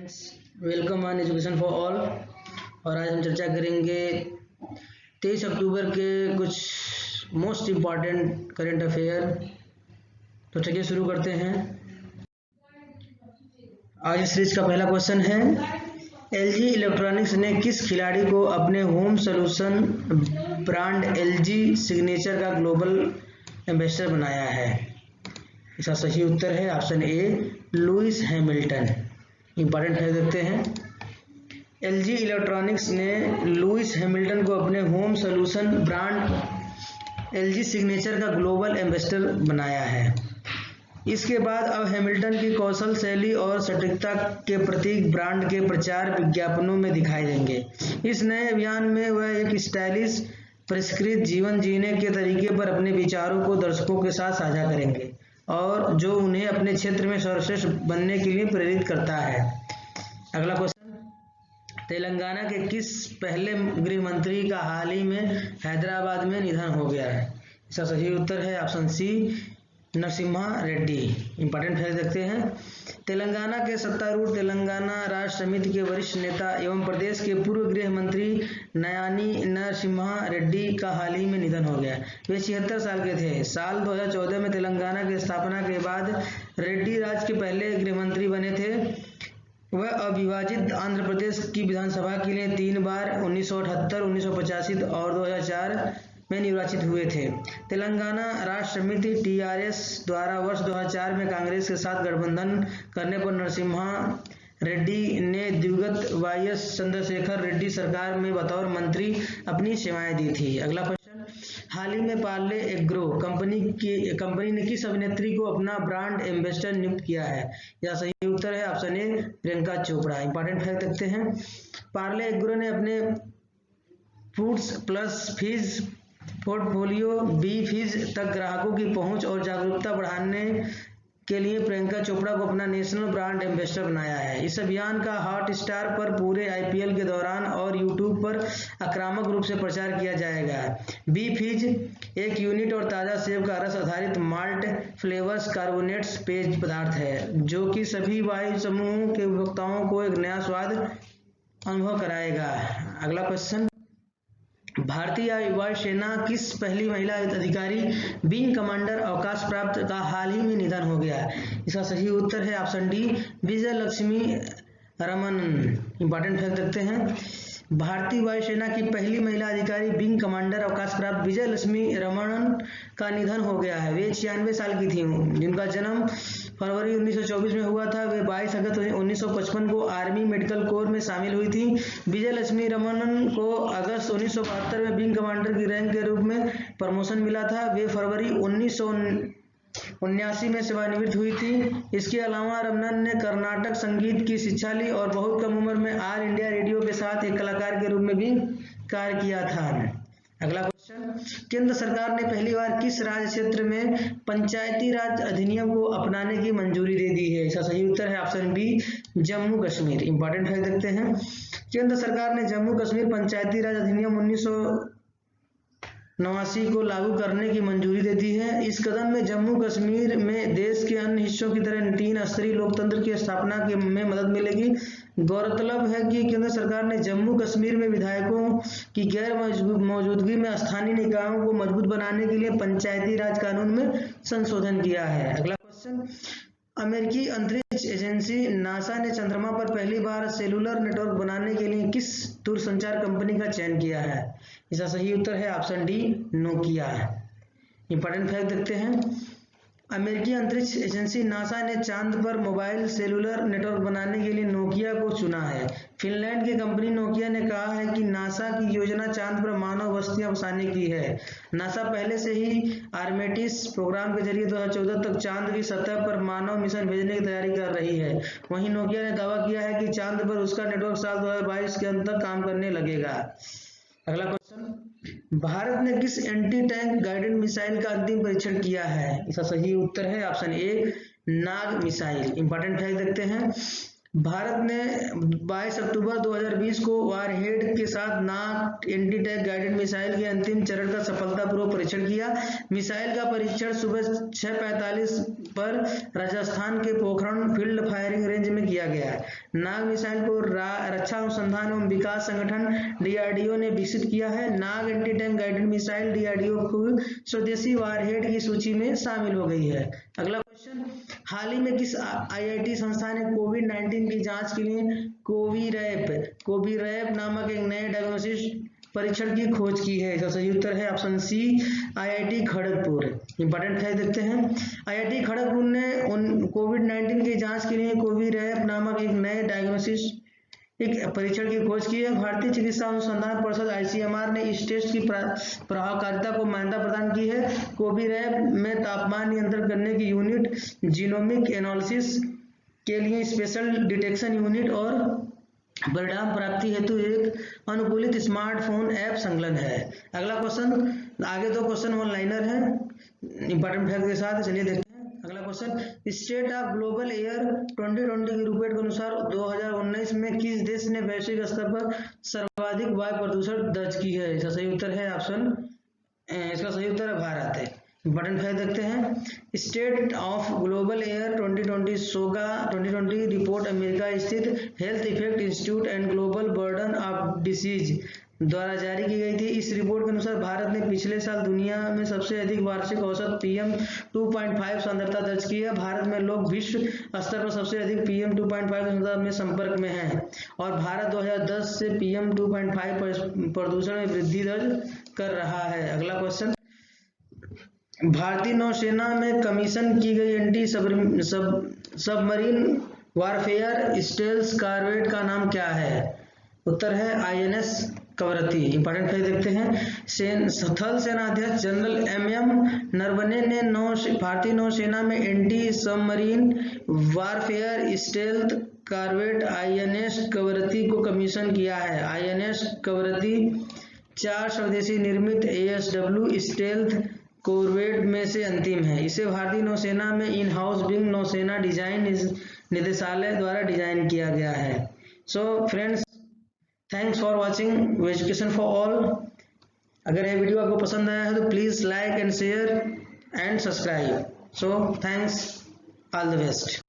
Friends, welcome on education for all. और आज हम चर्चा करेंगे 23 अक्टूबर के कुछ मोस्ट इम्पॉर्टेंट करंट अफेयर। तो चलिए शुरू करते हैं। आज इस सीरीज का पहला क्वेश्चन है, एलजी इलेक्ट्रॉनिक्स ने किस खिलाड़ी को अपने home solution brand LG signature का ग्लोबल एम्बेसडर बनाया है? इसका सही उत्तर है ऑप्शन ए, लुइस हैमिल्टन। इंपॉर्टेंट है, देखते हैं। एलजी इलेक्ट्रॉनिक्स ने लुइस हैमिल्टन को अपने home solution brand LG signature का ग्लोबल एम्बेसडर बनाया है। इसके बाद अब हैमिल्टन की कौशल, शैली और सटीकता के प्रतीक ब्रांड के प्रचार विज्ञापनों में दिखाई देंगे। इस नए अभियान में वह एक स्टाइलिश, परिष्कृत जीवन जीने के तरीके पर अपने विचारों को दर्शकों के साथ साझा करेंगे और जो उन्हें अपने क्षेत्र में सर्वश्रेष्ठ बनने के लिए प्रेरित करता है। अगला क्वेश्चन, तेलंगाना के किस पहले गृह मंत्री का हाल ही में हैदराबाद में निधन हो गया है? इसका सही उत्तर है option C, Narasimha Reddy. Important fact देखते हैं। तेलंगाना के सत्तारूढ़ तेलंगाना राष्ट्र समिति के वरिष्ठ नेता एवं प्रदेश के पूर्व गृह मंत्री नयानी नरसिम्हा रेड्डी का हाल ही में निधन हो गया। वे 76 साल के थे। साल 2014 में तेलंगाना की स्थापना के बाद रेड्डी राज्य के पहले गृह मंत्री बने थे। वह अविभाजित आंध्र प्रदेश की विधानसभा के लिए 3 बार 1978, 1985 और 2004 में निर्वाचित हुए थे। तेलंगाना राष्ट्र समिति टीआरएस द्वारा वर्ष 2004 में कांग्रेस के साथ गठबंधन करने पर नरसिम्हा रेड्डी ने दिवंगत वाईएस चंद्रशेखर रेड्डी सरकार में बतौर मंत्री अपनी सेवाएं दी थी। अगला क्वेश्चन, हाल ही में पार्ले एग्रो कंपनी ने किस अभिनेत्री को अपना ब्रांड एम्बेसडर नियुक्त किया है? यह सही उत्तर है option A, Priyanka Chopra. Important fact देखते हैं। पार्ले एग्रो ने अपने foods plus fizz portfolio B fizz तक ग्राहकों की पहुंच और जागरूकता बढ़ाने के लिए प्रियंका चोपड़ा को अपना नेशनल ब्रांड एम्बेसडर बनाया है। इस अभियान का हॉट स्टार पर पूरे आईपीएल के दौरान और यूट्यूब पर आक्रामक रूप से प्रचार किया जाएगा। बी फीज एक यूनिट और ताज़ा सेब का रस आधारित माल्ट फ्लेवर्स कार्बोनेट्स पेय पदार्थ है जो कि सभी वायु समूहों के उपभोक्ताओं को एक नया स्वाद अनुभव कराएगा। अगला क्वेश्चन, भारतीय वायुसेना किस पहली महिला अधिकारी विंग कमांडर अवकाश प्राप्त का हाल ही में निधन हो गया? इसका सही उत्तर है ऑप्शन डी, विजय लक्ष्मी रमनन। इंपॉर्टेंट फैक्ट देखते हैं। भारतीय वायुसेना की पहली महिला अधिकारी विंग कमांडर अवकाश प्राप्त विजय लक्ष्मी रमणन का निधन हो गया है। वे 96 साल की थी, जिनका जन्म फरवरी 1924 में हुआ था। वे 22 अगस्त 1955 को आर्मी मेडिकल कोर में शामिल हुई थी। विजय लक्ष्मी रमणन को अगस्त 1972 में विंग कमांडर की रैंक के रूप में प्रमोशन मिला था। वे फरवरी 1979 में सेवानिवृत्त हुई थी। इसके अलावा रमनन ने कर्नाटक संगीत की शिक्षा ली और बहुत कम उम्र में ऑल इंडिया रेडियो के साथ एक कलाकार के रूप में भी कार्य किया था। अगला क्वेश्चन, केंद्र सरकार ने पहली बार किस राज्य क्षेत्र में पंचायती राज अधिनियम को अपनाने की मंजूरी दे दी है? इसका सही उत्तर है option B, Jammu Kashmir. Important fact देखते हैं। केंद्र सरकार ने जम्मू कश्मीर पंचायती राज अधिनियम 1989 को लागू करने की मंजूरी दे दी है। इस कदम में जम्मू कश्मीर में देश के अन्य हिस्सों की तरह 3 स्तरीय लोकतंत्र की स्थापना में मदद मिलेगी। गौरतलब है कि केंद्र सरकार ने जम्मू कश्मीर में विधायकों की गैर मौजूदगी में स्थानीय निकायों को मजबूत बनाने के लिए पंचायती राज कानून में संशोधन किया है। अगला क्वेश्चन, अमेरिकी अंतरिक्ष एजेंसी नासा ने चंद्रमा पर पहली बार सेलुलर नेटवर्क बनाने के लिए किस दूरसंचार कंपनी का चयन किया है? इसका सही उत्तर है option D, Nokia. Important fact देखते हैं। अमेरिकी अंतरिक्ष एजेंसी नासा ने चांद पर मोबाइल सेलुलर नेटवर्क बनाने के लिए नोकिया को चुना है। फिनलैंड की कंपनी नोकिया ने कहा है कि नासा की योजना चांद पर मानव बस्तियां बसाने की है। नासा पहले से ही आर्टेमिस प्रोग्राम के जरिए 2014 तक चांद की सतह पर मानव मिशन भेजने की तैयारी कर रही है। वहीं नोकिया ने दावा किया है कि चांद पर उसका नेटवर्क साल 2022 के अंत तक काम करने लगेगा। अगला क्वेश्चन, भारत ने किस एंटी टैंक गाइडेड मिसाइल का अंतिम परीक्षण किया है? इसका सही उत्तर है ऑप्शन ए, नाग मिसाइल। इंपॉर्टेंट फैक्ट देखते हैं। भारत ने 22 अक्टूबर 2020 को वारहेड के साथ नाग एंटी टैंक गाइडेड मिसाइल के अंतिम चरण का सफलतापूर्वक परीक्षण किया। मिसाइल का परीक्षण सुबह 6:45 पर राजस्थान के पोखरण फील्ड फायरिंग रेंज में किया गया। नाग मिसाइल को रक्षा अनुसंधान एवं विकास संगठन डीआरडीओ ने विकसित किया है। Nag anti tank guided missile DRDO की स्वदेशी वारहेड की सूची में शामिल हो गई है। अगला क्वेश्चन, हाल ही में किस आईआईटी संस्था ने कोविड-19 की जांच के लिए कोविरैप नामक एक नए डायग्नोस्टिक परीक्षण की खोज की है? इसका सही उत्तर है option C, IIT Kharagpur. Important fact देखते हैं। आईआईटी खड़गपुर ने कोविड-19 की जांच के लिए कोविरैप नामक एक नए डायग्नोस्टिक परीक्षण की खोज की है। भारतीय चिकित्सा अनुसंधान परिषद आईसीएमआर ने इस टेस्ट की प्रभावकारिता को मान्यता प्रदान की है। कोविरैप में तापमान नियंत्रण करने की यूनिट, जीनोमिक एनालिसिस के लिए स्पेशल डिटेक्शन यूनिट और परिणाम प्राप्ति हेतु एक अनुकूलित स्मार्टफोन ऐप संकलन है। अगला क्वेश्चन, आगे दो क्वेश्चन वन लाइनर है इंपॉर्टेंट फैक्ट के साथ। चलिए देखते हैं अगला question, state of global air 2020 की रिपोर्ट के अनुसार 2019 में किस देश ने वैश्विक स्तर पर सर्वाधिक वायु प्रदूषण दर्ज की है? इसका सही उत्तर है इसका सही उत्तर है भारत है। इंपॉर्टेंट फैक्ट देखते हैं। State of global air 2020 SoGA 2020 report America स्थित health effect institute and global burden of disease द्वारा जारी की गई थी। इस रिपोर्ट के अनुसार भारत ने पिछले साल दुनिया में सबसे अधिक वार्षिक औसत PM2.5 सांद्रता दर्ज की है। भारत में लोग विश्व स्तर पर सबसे अधिक PM2.5 सांद्रता में संपर्क में हैं और भारत 2010 से PM2.5 प्रदूषण में वृद्धि दर्ज कर रहा है। अगला क्वेश्चन, भारतीय नौसेना में कमीशन की गई anti submarine warfare stealth corvette का नाम क्या है? उत्तर है INS कवरत्ती। इंपॉर्टेंट फैक्ट देखते हैं। थल सेनाध्यक्ष जनरल MM नरवणे ने भारतीय नौसेना में anti submarine warfare stealth corvette INS Kavaratti को कमीशन किया है। INS कवरत्ती 4 स्वदेशी निर्मित ASW स्टेल्थ कॉरवेट में से अंतिम है। इसे भारतीय नौसेना में इन हाउस विंग नौसेना डिजाइन निदेशालय द्वारा डिजाइन किया गया है। So friends, thanks for watching education for all. अगर ये वीडियो आपको पसंद आया है तो please like and share and subscribe. So thanks, all the best.